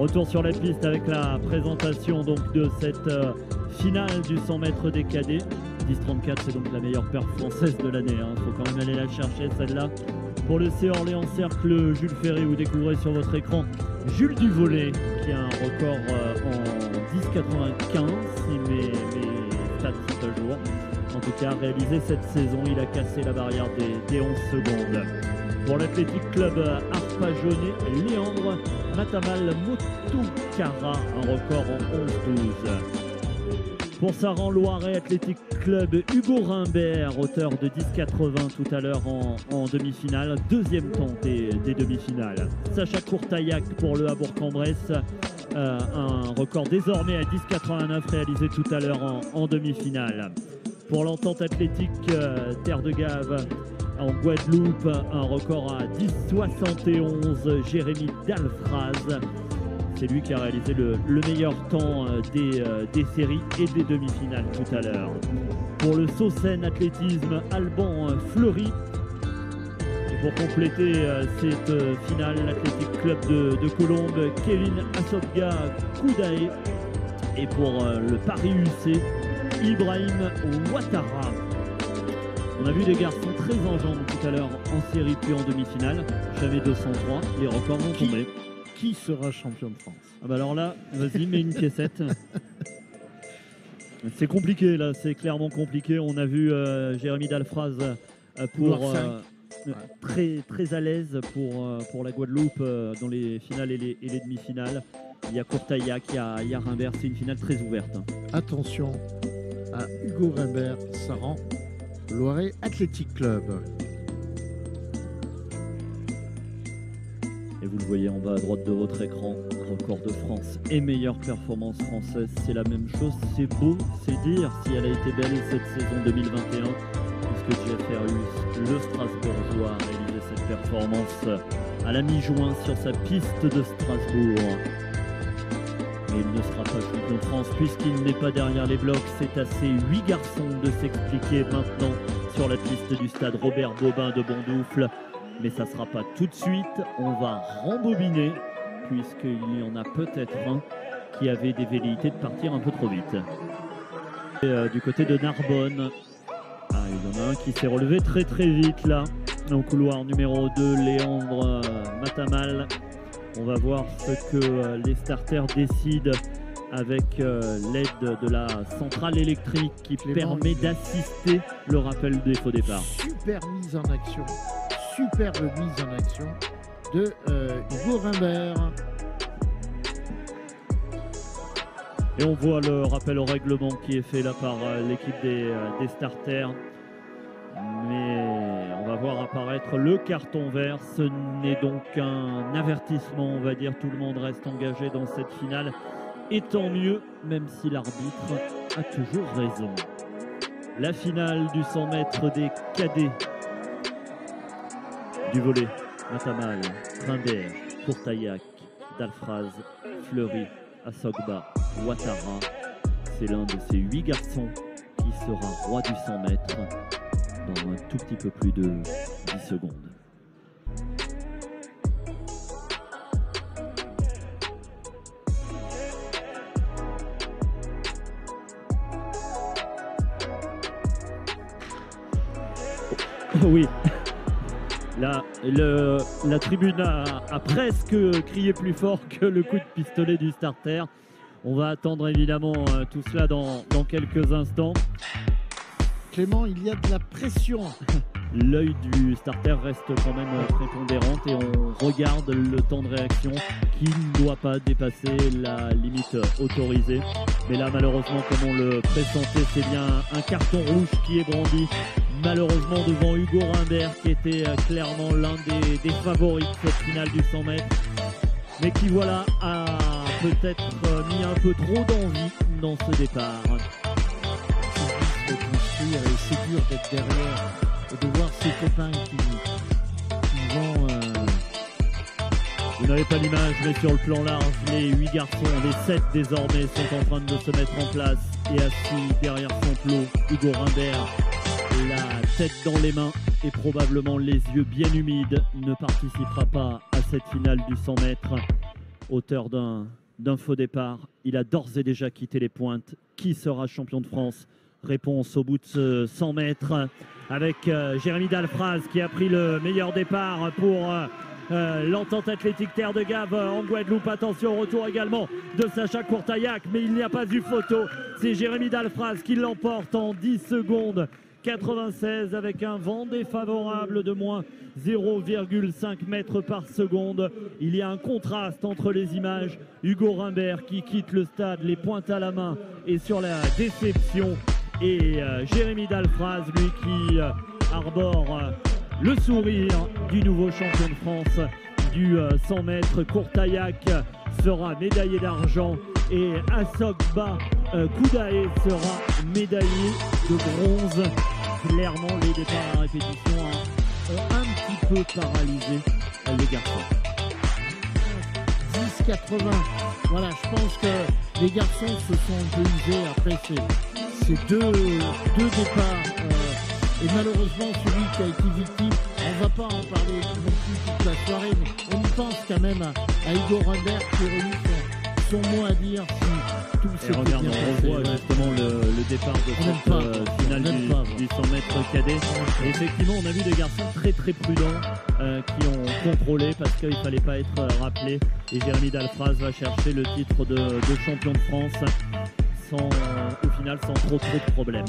Retour sur la piste avec la présentation donc de cette finale du 100 mètres des cadets. 10-34, c'est donc la meilleure perf française de l'année. Il faut quand même aller la chercher celle-là. Pour le C Orléans Cercle Jules Ferry, vous découvrez sur votre écran Jules Duvolet qui a un record en 10,95 si mes stats sont à jour. En tout cas, réalisé cette saison, il a cassé la barrière des 11 secondes. Pour l'Athletic Club Arpajonais, Léandre Matamal Motukara, un record en 11-12. Pour Saran Loiret Athletic Club, Hugo Rimbert, auteur de 10,80 tout à l'heure en demi-finale, deuxième temps des demi-finales. Sacha Courtaillac pour le Bourg-en-Bresse, un record désormais à 10,89 réalisé tout à l'heure en demi-finale. Pour l'entente athlétique Terre de Gave en Guadeloupe, un record à 10,71, Jérémy Dalfraz. C'est lui qui a réalisé le meilleur temps des séries et des demi-finales tout à l'heure. Pour le Saucène Athlétisme, Alban Fleury. Et pour compléter cette finale, l'Athletic Club de Colombes, Kevin Asobga Koudae. Et pour le Paris UC, Ibrahim Ouattara. On a vu des garçons très en jambes tout à l'heure en série puis en demi-finale. Jamais 203, les records vont tomber. Qui sera champion de France? Ah bah alors là, vas-y, mets une piécette. C'est compliqué là, c'est clairement compliqué. On a vu Jérémy Dalfraz très à l'aise pour la Guadeloupe dans les finales et les demi-finales. Il y a Courtaillac, il y a Rimbert, c'est une finale très ouverte. Attention à Hugo Rimbert, Saran Loiret Athletic Club. Et vous le voyez en bas à droite de votre écran, record de France et meilleure performance française, c'est la même chose, c'est beau, c'est dire si elle a été belle cette saison 2021, puisque GFRU, le Strasbourgeois, a réalisé cette performance à la mi-juin sur sa piste de Strasbourg. Mais il ne sera pas champion de France puisqu'il n'est pas derrière les blocs, c'est à ces 8 garçons de s'expliquer maintenant sur la piste du stade Robert Bobin de Bondoufle. Mais ça ne sera pas tout de suite, on va rembobiner, puisqu'il y en a peut-être un qui avait des velléités de partir un peu trop vite. Et, du côté de Narbonne, il y en a un qui s'est relevé très vite là, au couloir numéro 2, Léandre Matamal. On va voir ce que les starters décident avec l'aide de la centrale électrique qui permet d'assister le rappel des faux départs. Superbe mise en action de Hugo Rimbert. Et on voit le rappel au règlement qui est fait là par l'équipe des starters. Mais on va voir apparaître le carton vert. Ce n'est donc qu'un avertissement, on va dire. Tout le monde reste engagé dans cette finale. Et tant mieux, même si l'arbitre a toujours raison. La finale du 100 mètres des cadets. Duvolet, Matamal, Rimbert, Courtaillac, Dalfraz, Fleury, Asogba, Ouattara. C'est l'un de ces 8 garçons qui sera roi du 100 mètres dans un tout petit peu plus de 10 secondes. Oui. Là, la tribune a presque crié plus fort que le coup de pistolet du starter. On va attendre évidemment tout cela dans quelques instants. Clément, il y a de la pression. L'œil du starter reste quand même prépondérant et on regarde le temps de réaction qui ne doit pas dépasser la limite autorisée. Mais là, malheureusement, comme on le pressentait, c'est bien un carton rouge qui est brandi. Malheureusement devant Hugo Rimbert qui était clairement l'un des favoris de cette finale du 100 mètres, mais qui voilà a peut-être mis un peu trop d'envie dans ce départ. Et c'est dur d'être derrière et de voir ses copains qui vont... Vous n'avez pas l'image, mais sur le plan large, les 8 garçons, les 7 désormais, sont en train de se mettre en place et assis derrière son plot, Hugo Rimbert. La tête dans les mains et probablement les yeux bien humides ne participera pas à cette finale du 100 mètres. auteur d'un faux départ. Il a d'ores et déjà quitté les pointes. Qui sera champion de France? Réponse au bout de ce 100 mètres avec Jérémy Dalfraz qui a pris le meilleur départ pour l'entente athlétique Terre de Gave en Guadeloupe. Attention au retour également de Sacha Courtaillac, mais il n'y a pas eu photo. C'est Jérémy Dalfraz qui l'emporte en 10 secondes 96 avec un vent défavorable de moins 0,5 mètres par seconde. Il y a un contraste entre les images. Hugo Rimbert qui quitte le stade, les pointes à la main et sur la déception. Et Jérémy Dalfraz, lui, qui arbore le sourire du nouveau champion de France du 100 mètres. Courtaillac sera médaillé d'argent et Assogba Koudaé sera médaillé de bronze. Clairement, les départs à répétition ont un petit peu paralysé les garçons. 10,80. Voilà, je pense que les garçons se sont un peu usés après ces deux départs. Et malheureusement, celui qui a été victime, on ne va pas en parler non plus toute la soirée, mais on y pense quand même à Hugo Rimbert qui aurait eu son mot à dire si tout s'était bien passé. On revoit justement le départ de cette finale du 100 mètres cadet. Et effectivement, on a vu des garçons très très prudents qui ont contrôlé parce qu'il ne fallait pas être rappelé. Et Jérémy Dalfraz va chercher le titre de champion de France au final sans trop de problèmes.